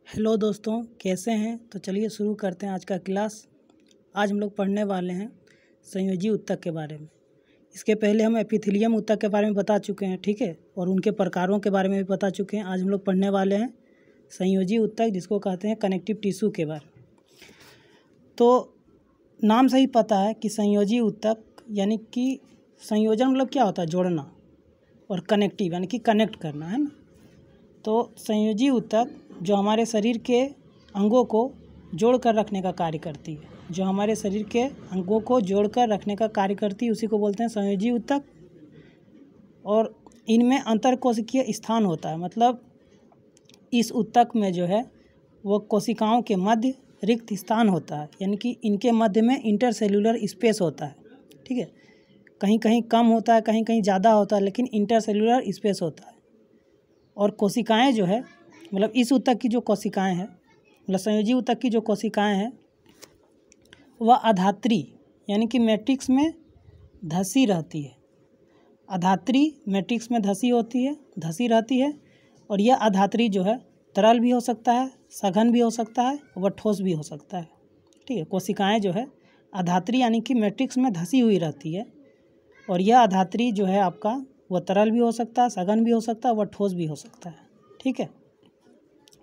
Hello दोस्तों, कैसे हैं। तो चलिए शुरू करते हैं आज का क्लास। आज हम लोग पढ़ने वाले हैं संयोजी ऊतक के बारे में। इसके पहले हम एपिथेलियम ऊतक के बारे में बता चुके हैं, ठीक है, और उनके प्रकारों के बारे में भी बता चुके हैं। आज हम लोग पढ़ने वाले हैं संयोजी ऊतक, जिसको कहते हैं कनेक्टिव टिश्यू के बारे में। तो नाम से ही पता है कि संयोजी ऊतक यानी कि संयोजन मतलब क्या होता है, जोड़ना, और कनेक्टिव यानी कि कनेक्ट करना, है ना। तो संयोजी ऊतक जो हमारे शरीर के अंगों को जोड़ कर रखने का कार्य करती है, जो हमारे शरीर के अंगों को जोड़ कर रखने का कार्य करती है, उसी को बोलते हैं संयोजी ऊतक। और इनमें अंतरकोशिकीय स्थान होता है, मतलब इस ऊतक में जो है वो कोशिकाओं के मध्य रिक्त स्थान होता है, यानी कि इनके मध्य में इंटरसेल्यूलर स्पेस होता है, ठीक है। कहीं कहीं कम होता है, कहीं कहीं ज़्यादा होता है, लेकिन इंटरसेल्यूलर स्पेस होता है। और कोशिकाएं जो है, मतलब इस ऊतक की जो कोशिकाएं हैं, मतलब संयोजी ऊतक की जो कोशिकाएं हैं, वह अधात्री यानी कि मैट्रिक्स में धसी रहती है। अधात्री मैट्रिक्स में धसी रहती है। और यह अधात्री जो है तरल भी हो सकता है, सघन भी हो सकता है, वह ठोस भी हो सकता है, ठीक है। कोशिकाएं जो है अधात्री यानी कि मैट्रिक्स में धसी हुई रहती है। और यह अधात्री जो है आपका, वह तरल भी हो सकता है, सघन भी हो सकता है, वह ठोस भी हो सकता है, ठीक है।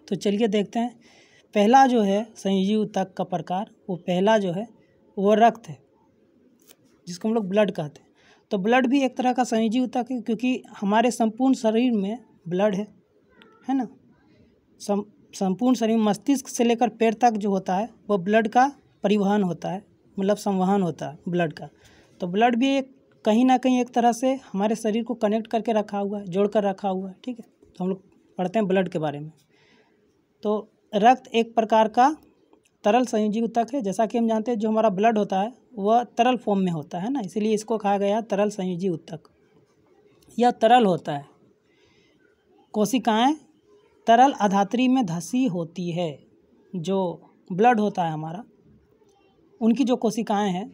तो चलिए देखते हैं। पहला जो है संयोजी ऊतक का प्रकार, वो पहला जो है वो रक्त है, जिसको हम लोग ब्लड कहते हैं। तो ब्लड भी एक तरह का संयोजी ऊतक है, क्योंकि हमारे संपूर्ण शरीर में ब्लड है ना। संपूर्ण शरीर, मस्तिष्क से लेकर पैर तक जो होता है वो ब्लड का परिवहन होता है, मतलब संवहन होता है ब्लड का। तो ब्लड भी एक कहीं ना कहीं एक तरह से हमारे शरीर को कनेक्ट करके रखा हुआ है, जोड़ कर रखा हुआ है, ठीक है। तो हम लोग पढ़ते हैं ब्लड के बारे में। तो रक्त एक प्रकार का तरल संयोजी ऊतक है। जैसा कि हम जानते हैं जो हमारा ब्लड होता है वह तरल फॉर्म में होता है ना, इसीलिए इसको कहा गया तरल संयोजी ऊतक। यह तरल होता है। कोशिकाएं तरल अधात्री में धसी होती है। जो ब्लड होता है हमारा, उनकी जो कोशिकाएं हैं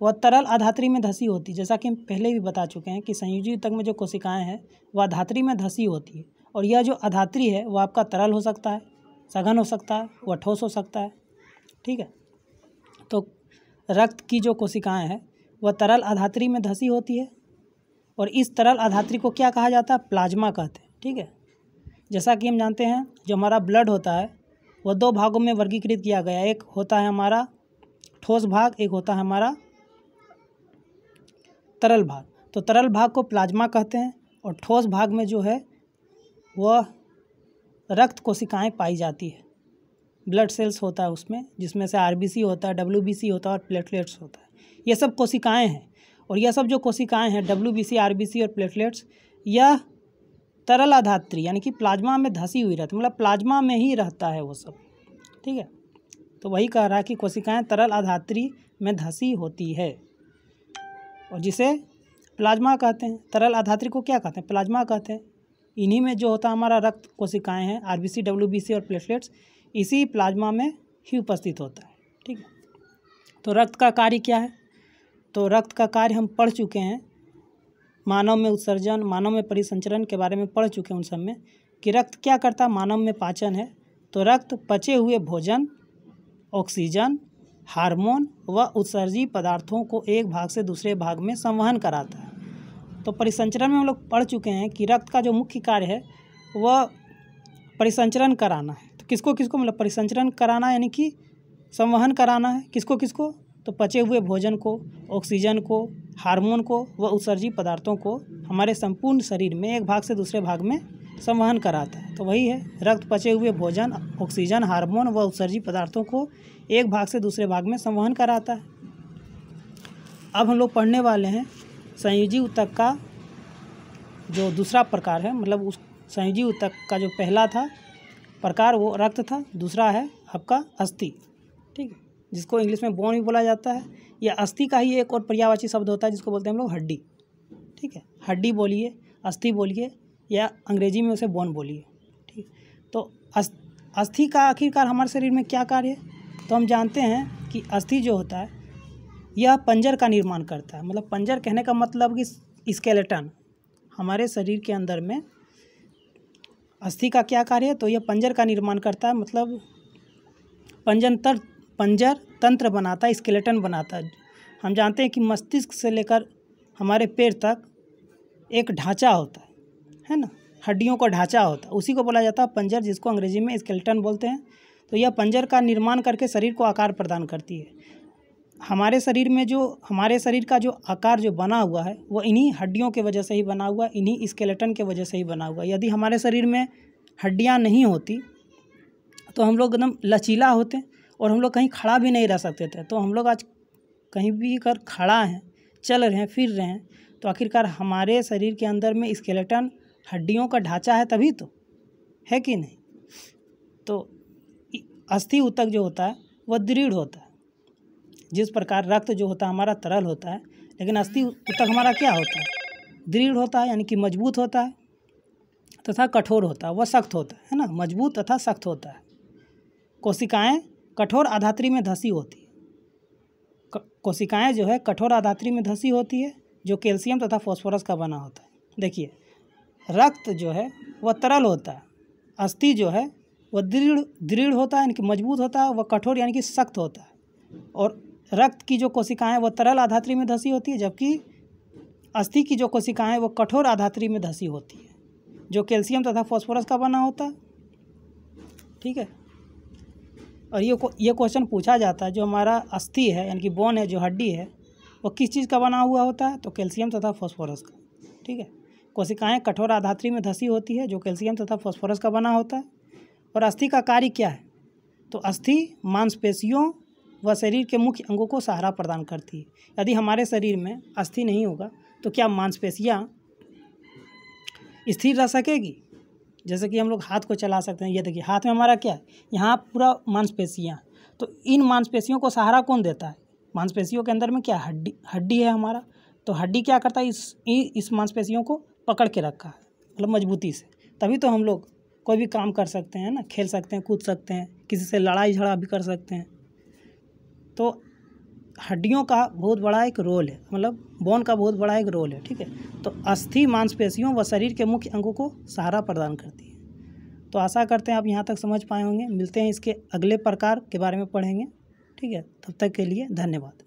वह तरल अधात्री में धसी होती है। जैसा कि हम पहले भी बता चुके हैं कि संयोजी ऊतक में जो कोशिकाएं हैं वह अधात्री में धसी होती है। और यह जो अधात्री है वह आपका तरल हो सकता है, सघन हो सकता है, वह ठोस हो सकता है, ठीक है। तो रक्त की जो कोशिकाएं हैं वह तरल अधात्री में धसी होती है। और इस तरल अधात्री को क्या कहा जाता है, प्लाज्मा कहते हैं, ठीक है। जैसा कि हम जानते हैं जो हमारा ब्लड होता है वह दो भागों में वर्गीकृत किया गया है। एक होता है हमारा ठोस भाग, एक होता है हमारा तरल भाग। तो तरल भाग को प्लाज्मा कहते हैं, और ठोस भाग में जो है वह रक्त कोशिकाएं पाई जाती है। ब्लड सेल्स होता है उसमें, जिसमें से आरबीसी होता है, डब्ल्यूबीसी होता है और प्लेटलेट्स होता है। ये सब कोशिकाएं हैं। और यह सब जो कोशिकाएं हैं, डब्ल्यूबीसी, आरबीसी और प्लेटलेट्स, यह तरल अधात्री यानी कि प्लाज्मा में धसी हुई रहती है, मतलब प्लाज्मा में ही रहता है वो सब, ठीक है। तो वही कह रहा है कि कोशिकाएं तरल अधात्री में धसी होती है, और जिसे प्लाज्मा कहते हैं। तरल अधात्री को क्या कहते हैं, प्लाज्मा कहते हैं। इन्हीं में जो होता है हमारा रक्त कोशिकाएं हैं, आरबीसी, डब्ल्यूबीसी और प्लेटलेट्स, इसी प्लाज्मा में ही उपस्थित होता है, ठीक है। तो रक्त का कार्य क्या है, तो रक्त का कार्य हम पढ़ चुके हैं। मानव में उत्सर्जन, मानव में परिसंचरण के बारे में पढ़ चुके हैं उन सब में, कि रक्त क्या करता है। मानव में पाचन है, तो रक्त पचे हुए भोजन, ऑक्सीजन, हार्मोन व उत्सर्जी पदार्थों को एक भाग से दूसरे भाग में संवहन कराता है। तो परिसंचरण में हम लोग पढ़ चुके हैं कि रक्त का जो मुख्य कार्य है वह परिसंचरण कराना है। तो किसको किसको, मतलब परिसंचरण कराना यानी कि संवहन कराना है। किसको किसको, तो पचे हुए भोजन को, ऑक्सीजन को, हार्मोन को व उत्सर्जी पदार्थों को हमारे संपूर्ण शरीर में एक भाग से दूसरे भाग में संवहन कराता है। तो वही है, रक्त पचे हुए भोजन, ऑक्सीजन, हार्मोन व उत्सर्जी पदार्थों को एक भाग से दूसरे भाग में संवहन कराता है। अब हम लोग पढ़ने वाले हैं संयोजी ऊतक का जो दूसरा प्रकार है। मतलब उस संयोजी ऊतक का जो पहला था प्रकार वो रक्त था, दूसरा है आपका अस्थि, ठीक है, जिसको इंग्लिश में बोन भी बोला जाता है। या अस्थि का ही एक और पर्यायवाची शब्द होता है जिसको बोलते हैं हम लोग हड्डी, ठीक है। हड्डी बोलिए, अस्थि बोलिए, या अंग्रेजी में उसे बोन बोलिए, ठीक। तो अस्थि का आखिरकार हमारे शरीर में क्या कार्य है, तो हम जानते हैं कि अस्थि जो होता है यह पंजर का निर्माण करता है। मतलब पंजर कहने का मतलब कि स्केलेटन, हमारे शरीर के अंदर में अस्थि का क्या कार्य है? तो यह पंजर का निर्माण करता है, मतलब पंजर तंत्र बनाता है, स्केलेटन बनाता है। हम जानते हैं कि मस्तिष्क से लेकर हमारे पैर तक एक ढांचा होता है ना, हड्डियों का ढांचा होता है, उसी को बोला जाता है पंजर, जिसको अंग्रेजी में स्केलेटन बोलते हैं। तो यह पंजर का निर्माण करके शरीर को आकार प्रदान करती है। हमारे शरीर का जो आकार जो बना हुआ है वो इन्हीं हड्डियों के वजह से ही बना हुआ है, इन्हीं स्केलेटन के वजह से ही बना हुआ है। यदि हमारे शरीर में हड्डियां नहीं होती तो हम लोग एकदम लचीला होते और हम लोग कहीं खड़ा भी नहीं रह सकते थे। तो हम लोग आज कहीं भी कर खड़ा हैं, चल रहे हैं, फिर रहे हैं, तो आखिरकार हमारे शरीर के अंदर में स्केलेटन, हड्डियों का ढांचा है, तभी तो है कि नहीं। तो अस्थि ऊतक जो होता है वह दृढ़ होता है। जिस प्रकार रक्त जो होता है हमारा तरल होता है, लेकिन अस्थि ऊतक हमारा क्या होता है? दृढ़ होता है, यानी कि मजबूत होता है तथा कठोर होता है। वह सख्त होता है ना, मजबूत तथा सख्त होता है। कोशिकाएं कठोर आधात्री में धसी होती है। कोशिकाएं जो है कठोर आधात्री में धसी होती है, जो कैल्शियम तथा फास्फोरस का बना होता है। देखिए, रक्त जो है वह तरल होता है, अस्थि जो है वह दृढ़ होता है, यानी कि मजबूत होता है, वह कठोर यानी कि सख्त होता है। और रक्त की जो कोशिकाएं वह तरल आधात्री में धसी होती है, जबकि अस्थि की जो कोशिकाएं वो कठोर आधात्री में धसी होती है, जो कैल्शियम तथा फास्फोरस का बना होता है। ठीक है। और ये क्वेश्चन पूछा जाता है, जो हमारा अस्थि है यानी कि बोन है, जो हड्डी है, वो किस चीज़ का बना हुआ होता है? तो कैल्शियम तथा फास्फोरस का। ठीक है। कोशिकाएं कठोर आधात्री में धसी होती है, जो कैल्शियम तथा फास्फोरस का बना होता है। और अस्थि का कार्य क्या है? तो अस्थि मांसपेशियों व शरीर के मुख्य अंगों को सहारा प्रदान करती है। यदि हमारे शरीर में अस्थि नहीं होगा तो क्या मांसपेशियां स्थिर रह सकेगी? जैसे कि हम लोग हाथ को चला सकते हैं, ये देखिए हाथ में हमारा क्या है, यहाँ पूरा मांसपेशियां, तो इन मांसपेशियों को सहारा कौन देता है? मांसपेशियों के अंदर में क्या हड्डी है हमारा, तो हड्डी क्या करता है, इस मांसपेशियों को पकड़ के रखा है, मतलब मजबूती से, तभी तो हम लोग कोई भी काम कर सकते हैं ना, खेल सकते हैं, कूद सकते हैं, किसी से लड़ाई झगड़ा भी कर सकते हैं। तो हड्डियों का बहुत बड़ा एक रोल है, मतलब बोन का बहुत बड़ा एक रोल है। ठीक है। तो अस्थि मांसपेशियों व शरीर के मुख्य अंगों को सहारा प्रदान करती है। तो आशा करते हैं आप यहाँ तक समझ पाए होंगे। मिलते हैं इसके अगले प्रकार के बारे में पढ़ेंगे। ठीक है, तब तक के लिए धन्यवाद।